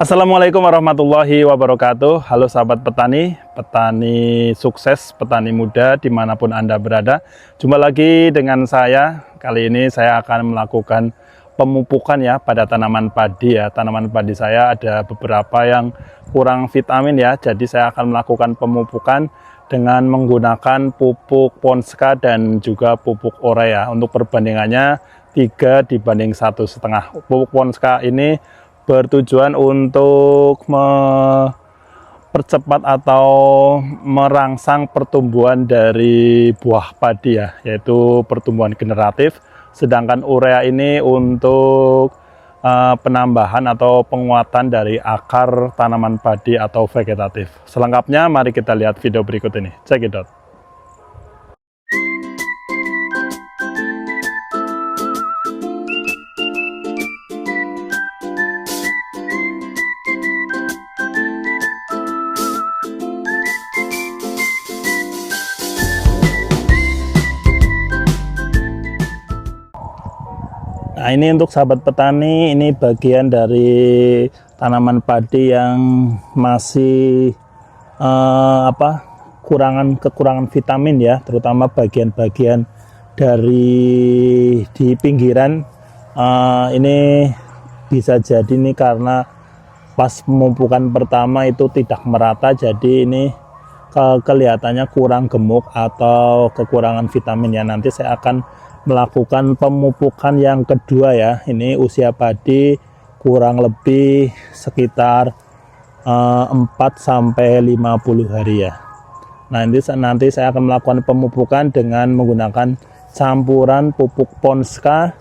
Assalamualaikum warahmatullahi wabarakatuh. Halo sahabat petani, petani sukses, petani muda dimanapun Anda berada. Jumpa lagi dengan saya. Kali ini saya akan melakukan pemupukan ya pada tanaman padi ya. Tanaman padi saya ada beberapa yang kurang vitamin ya. Jadi saya akan melakukan pemupukan dengan menggunakan pupuk Ponska dan juga pupuk urea. Untuk perbandingannya 3 dibanding 1,5. Pupuk Ponska ini bertujuan untuk mempercepat atau merangsang pertumbuhan dari buah padi ya, yaitu pertumbuhan generatif. Sedangkan urea ini untuk penambahan atau penguatan dari akar tanaman padi atau vegetatif. Selengkapnya mari kita lihat video berikut ini. Check it out. Nah, ini untuk sahabat petani, ini bagian dari tanaman padi yang masih kekurangan vitamin ya, terutama bagian-bagian dari di pinggiran. Ini bisa jadi ini karena pas pemupukan pertama itu tidak merata, jadi ini kelihatannya kurang gemuk atau kekurangan vitamin ya. Nanti saya akan melakukan pemupukan yang kedua ya. Ini usia padi kurang lebih sekitar 4-50 hari ya. Nah, nanti saya akan melakukan pemupukan dengan menggunakan campuran pupuk Ponska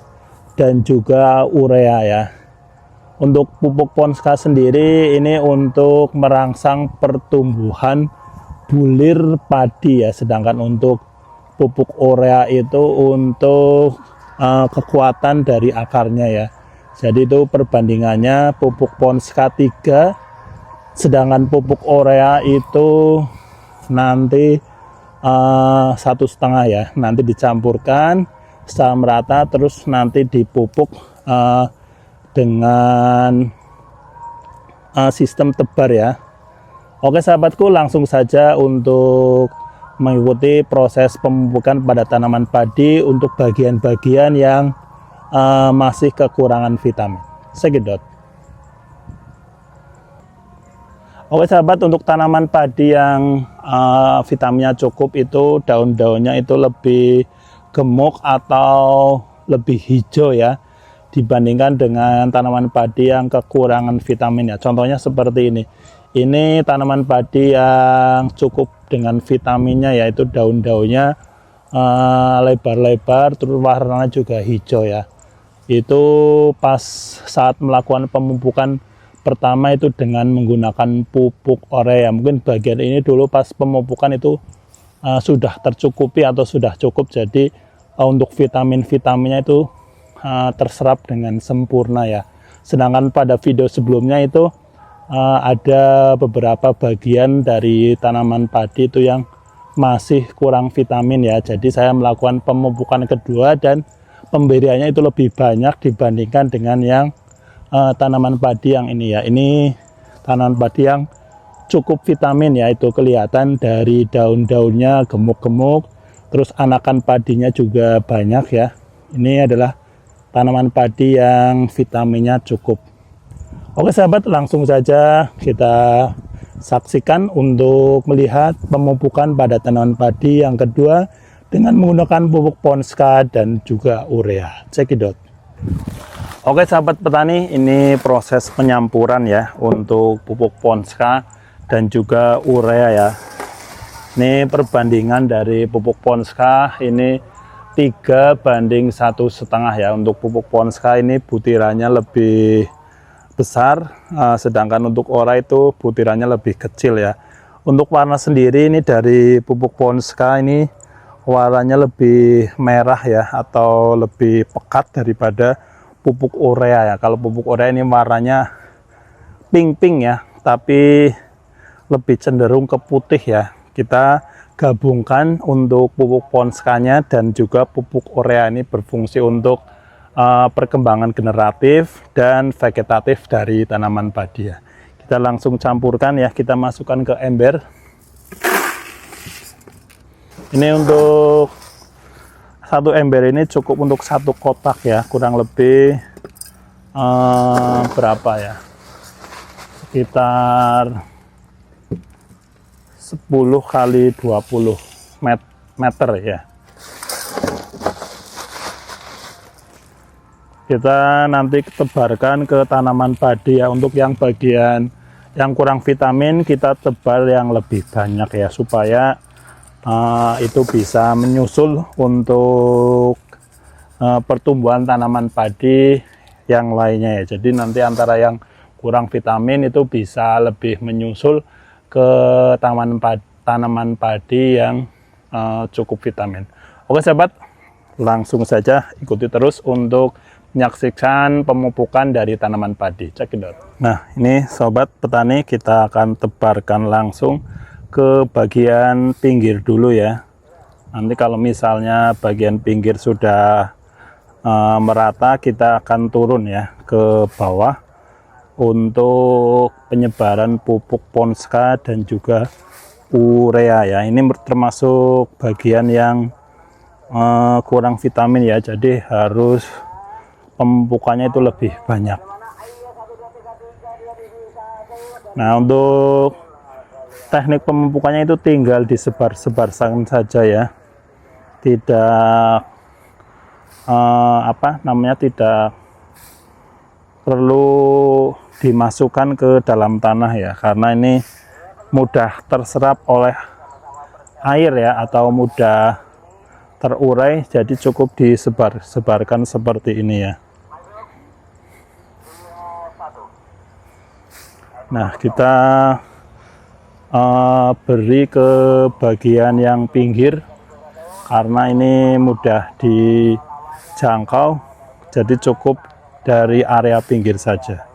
dan juga urea ya. Untuk pupuk Ponska sendiri ini untuk merangsang pertumbuhan bulir padi ya, sedangkan untuk pupuk urea itu untuk kekuatan dari akarnya ya. Jadi itu perbandingannya pupuk Ponska 3, sedangkan pupuk urea itu nanti 1,5 ya. Nanti dicampurkan secara merata, terus nanti dipupuk dengan sistem tebar ya. Oke sahabatku, langsung saja untuk mengikuti proses pemupukan pada tanaman padi untuk bagian-bagian yang masih kekurangan vitamin. Segedot. Oke sahabat, untuk tanaman padi yang vitaminnya cukup itu daun-daunnya itu lebih gemuk atau lebih hijau ya, dibandingkan dengan tanaman padi yang kekurangan vitamin ya. Contohnya seperti ini. Ini tanaman padi yang cukup dengan vitaminnya, yaitu daun-daunnya lebar-lebar, terus warnanya juga hijau ya. Itu pas saat melakukan pemupukan pertama itu dengan menggunakan pupuk urea. Mungkin bagian ini dulu pas pemupukan itu sudah tercukupi atau sudah cukup, jadi untuk vitaminnya itu terserap dengan sempurna ya. Sedangkan pada video sebelumnya itu ada beberapa bagian dari tanaman padi itu yang masih kurang vitamin ya. Jadi saya melakukan pemupukan kedua dan pemberiannya itu lebih banyak dibandingkan dengan yang tanaman padi yang ini ya. Ini tanaman padi yang cukup vitamin ya, itu kelihatan dari daun-daunnya gemuk-gemuk, terus anakan padinya juga banyak ya. Ini adalah tanaman padi yang vitaminnya cukup. Oke sahabat, langsung saja kita saksikan untuk melihat pemupukan pada tanaman padi yang kedua dengan menggunakan pupuk Ponska dan juga urea. Cekidot. Oke sahabat petani, ini proses penyampuran ya untuk pupuk Ponska dan juga urea ya. Ini perbandingan dari pupuk Ponska ini 3 banding 1,5 ya. Untuk pupuk Ponska ini butirannya lebih besar, sedangkan untuk urea itu butirannya lebih kecil ya. Untuk warna sendiri ini dari pupuk Ponska ini warnanya lebih merah ya, atau lebih pekat daripada pupuk urea ya. Kalau pupuk urea ini warnanya pink ya, tapi lebih cenderung ke putih ya. Kita gabungkan untuk pupuk Ponskanya dan juga pupuk urea ini berfungsi untuk perkembangan generatif dan vegetatif dari tanaman padi ya. Kita langsung campurkan ya, kita masukkan ke ember. Ini untuk satu ember ini cukup untuk satu kotak ya, kurang lebih berapa ya, sekitar 10 kali 20 meter ya. Kita nanti tebarkan ke tanaman padi ya. Untuk yang bagian yang kurang vitamin kita tebal yang lebih banyak ya, supaya itu bisa menyusul untuk pertumbuhan tanaman padi yang lainnya ya. Jadi nanti antara yang kurang vitamin itu bisa lebih menyusul ke tanaman padi yang cukup vitamin. Oke sahabat, langsung saja ikuti terus untuk menyaksikan pemupukan dari tanaman padi. Cekidot. Nah, ini sobat petani, kita akan tebarkan langsung ke bagian pinggir dulu ya. Nanti kalau misalnya bagian pinggir sudah merata, kita akan turun ya ke bawah untuk penyebaran pupuk Ponska dan juga urea ya. Ini termasuk bagian yang kurang vitamin ya, jadi harus pemupukannya itu lebih banyak. Nah, untuk teknik pemupukannya itu tinggal disebar-sebarkan saja ya, tidak tidak perlu dimasukkan ke dalam tanah ya, karena ini mudah terserap oleh air ya, atau mudah terurai, jadi cukup disebarkan seperti ini ya. Nah, kita beri ke bagian yang pinggir karena ini mudah dijangkau, jadi cukup dari area pinggir saja.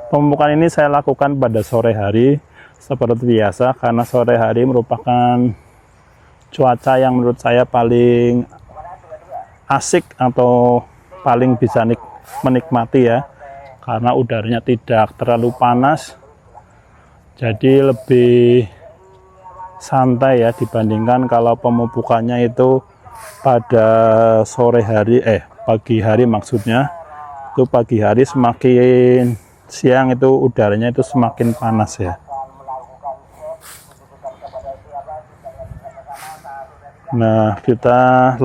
Pemupukan ini saya lakukan pada sore hari seperti biasa, karena sore hari merupakan cuaca yang menurut saya paling asik atau paling bisa menikmati ya, karena udaranya tidak terlalu panas, jadi lebih santai ya dibandingkan kalau pemupukannya itu pada sore hari, pagi hari maksudnya. Itu pagi hari, semakin siang itu udaranya itu semakin panas ya. Nah, kita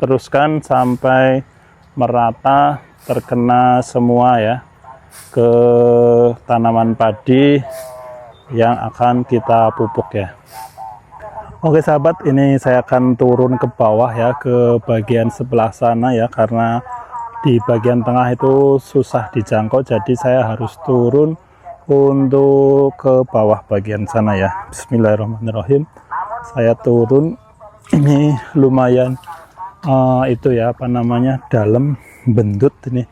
teruskan sampai merata, terkena semua ya ke tanaman padi yang akan kita pupuk ya. Oke sahabat, ini saya akan turun ke bawah ya, ke bagian sebelah sana ya, karena di bagian tengah itu susah dijangkau, jadi saya harus turun untuk ke bawah bagian sana ya. Bismillahirrahmanirrahim. Saya turun, ini lumayan itu ya, dalam bendut ini.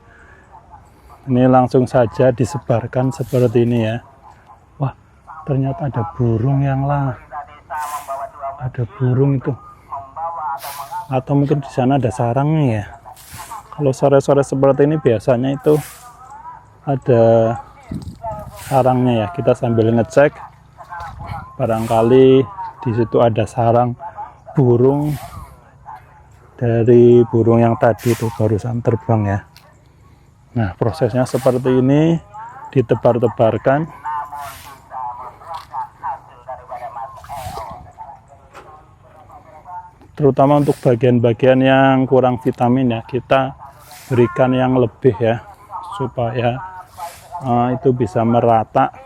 Ini langsung saja disebarkan seperti ini ya. Wah, ternyata ada burung ada burung itu. Atau mungkin di sana ada sarangnya ya. Kalau sore-sore seperti ini biasanya itu ada sarangnya ya. Kita sambil ngecek, barangkali di situ ada sarang burung dari burung yang tadi itu barusan terbang ya. Nah, prosesnya seperti ini, ditebar-tebarkan. Terutama untuk bagian-bagian yang kurang vitamin ya, kita berikan yang lebih ya, supaya itu bisa merata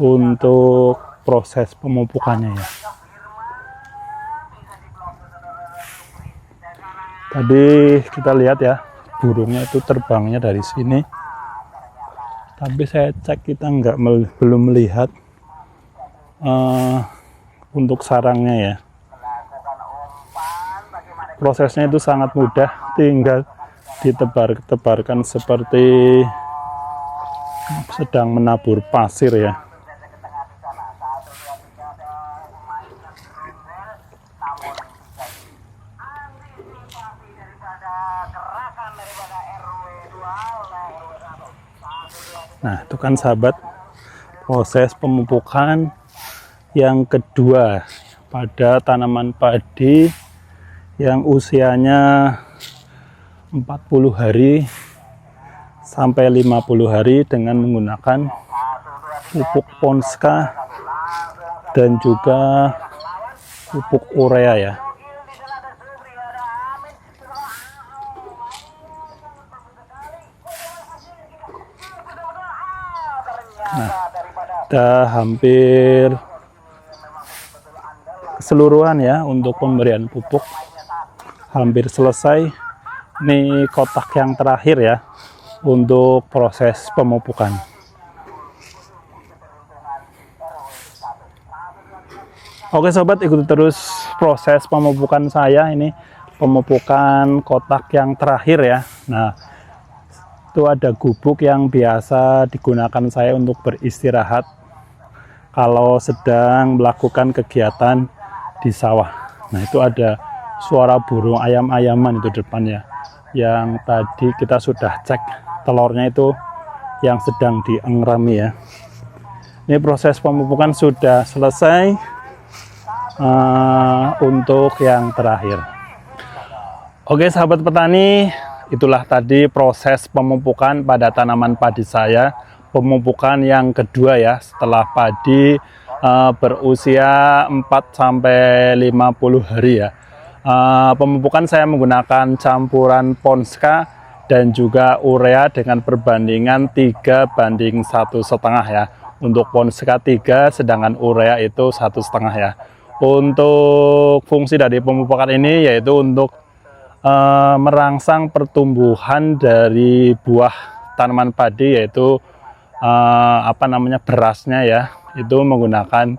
untuk proses pemupukannya ya. Tadi kita lihat ya, burungnya itu terbangnya dari sini, tapi saya cek kita belum melihat untuk sarangnya ya. Prosesnya itu sangat mudah, tinggal ditebar-tebarkan seperti sedang menabur pasir ya. Nah, itu kan sahabat, proses pemupukan yang kedua pada tanaman padi yang usianya 40 hari sampai 50 hari dengan menggunakan pupuk Ponska dan juga pupuk urea ya. Nah, udah hampir keseluruhan ya untuk pemberian pupuk, hampir selesai. Ini kotak yang terakhir ya untuk proses pemupukan. Oke sobat, ikuti terus proses pemupukan saya. Ini pemupukan kotak yang terakhir ya. Nah, itu ada gubuk yang biasa digunakan saya untuk beristirahat kalau sedang melakukan kegiatan di sawah. Nah, itu ada suara burung ayam-ayaman itu depannya, yang tadi kita sudah cek telurnya itu yang sedang diengrami ya. Ini proses pemupukan sudah selesai untuk yang terakhir. Oke sahabat petani, itulah tadi proses pemupukan pada tanaman padi saya. Pemupukan yang kedua ya, setelah padi berusia 4-50 hari ya. Pemupukan saya menggunakan campuran Ponska dan juga urea dengan perbandingan 3:1,5 ya. Untuk Ponska 3, sedangkan urea itu 1,5 ya. Untuk fungsi dari pemupukan ini yaitu untuk merangsang pertumbuhan dari buah tanaman padi, yaitu berasnya ya, itu menggunakan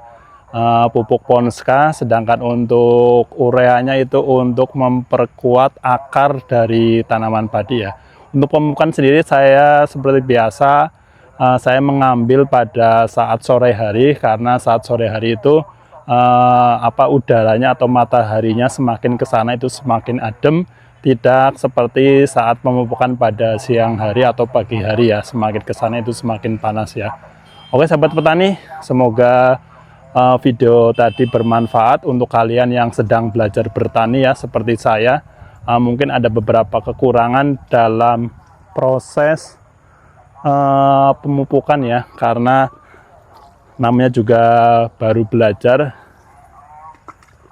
pupuk Ponska, sedangkan untuk ureanya itu untuk memperkuat akar dari tanaman padi ya. Untuk pemupukan sendiri saya seperti biasa, saya mengambil pada saat sore hari, karena saat sore hari itu udaranya atau mataharinya semakin ke sana itu semakin adem, tidak seperti saat pemupukan pada siang hari atau pagi hari ya, semakin ke sana itu semakin panas ya. Oke sahabat petani, semoga video tadi bermanfaat untuk kalian yang sedang belajar bertani ya, seperti saya. Mungkin ada beberapa kekurangan dalam proses pemupukan ya, karena namanya juga baru belajar,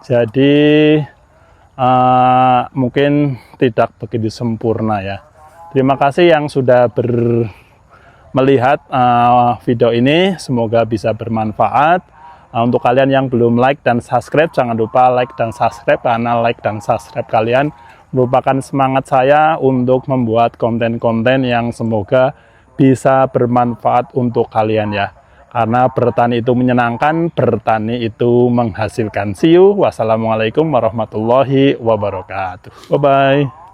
jadi mungkin tidak begitu sempurna ya. Terima kasih yang sudah melihat video ini, semoga bisa bermanfaat. Untuk kalian yang belum like dan subscribe, jangan lupa like dan subscribe, karena like dan subscribe kalian merupakan semangat saya untuk membuat konten-konten yang semoga bisa bermanfaat untuk kalian ya. Karena bertani itu menyenangkan, bertani itu menghasilkan. See you. Wassalamualaikum warahmatullahi wabarakatuh. Bye-bye.